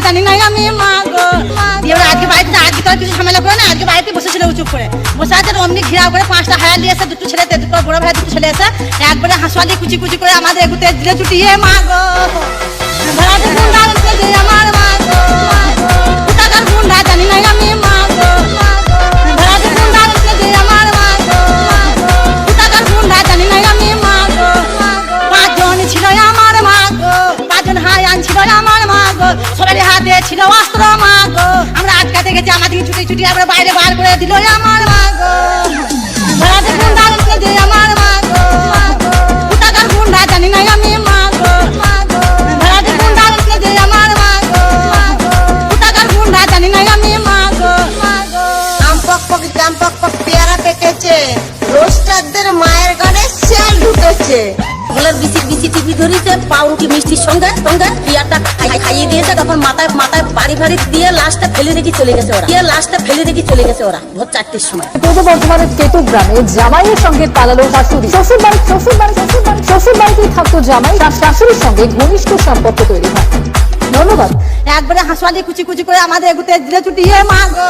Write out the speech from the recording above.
জানি না আমি মা গো। দিয়ে ওরা আজকে বাড়িতে আজকে তো আর কিছু ঝামেলা করে না, আজকে বাড়িতে বসেছিল চুপ করে বসে আছে। অমনি ঘিরাও করে 5টা হায়ার নিয়ে এসে, দুটো ছেলে, দুটো বড় ভাই, দুটো ছেলে এসে একবারে হাঁসওয়ালি কুচি কুচি করে আমাদের এগুতে দিলে ছুটিয়ে মা গো। ভাড়াতে গুন্ডা আনছে যে আমার মা গো, কোথাকার গুন্ডা জানি না আমি মা গো। ভাড়াতে গুন্ডা আনছে যে আমার মা গো, কোথাকার গুন্ডা জানি না আমি মা গো। 5 জন ছিল আমার মা গো, 5 জন হায়ান ছিল আমার মা গো, সবারই হাতে ছিল অস্ত্র মা গো। আমরা আটকাতে গেছি, আমাদেরকে ছুটি ছুটি আমরা বাইরে বার করে দিল আমার মা গো। ভাড়াতে গুন্ডা আনছে যে আমার মা গো, কোথাকার গুন্ডা জানি না আমি মা গো। ভাড়াতে গুন্ডা আনছে যে আমার মা গো, কোথাকার গুন্ডা জানি না আমি মা গো। আম পক পক জাম পক পক পেয়ারা পেকেছে, রোস্টারদের মায়ের ঘরে শেয়াল ঢুকেছে। গলার বিসি বিসি টিভি ধরেছে, পাউরুটি মিষ্টির সঙ্গে সঙ্গে পিয়াটা খাইয়ে দিয়েছে। তখন মাথায় মাথায় বাড়ি বাড়ি দিয়ে লাশটা ফেলে রেখে চলে গেছে ওরা, দিয়ে লাশটা ফেলে রেখে চলে গেছে ওরা ভোর 4টের সময়। পূর্ব বর্ধমানের কেতু গ্রামে জামাইয়ের সঙ্গে পালালো শাশুড়ি। শ্বশুর বাড়িতেই থাকতো জামাই, তার শাশুড়ির সঙ্গে ঘনিষ্ঠ সম্পর্ক তৈরি হয়। ধন্যবাদ। একবারে হাঁসওয়ালি কুচি কুচি করে আমাদের এগুতে দিলে ছুটিয়ে মা গো।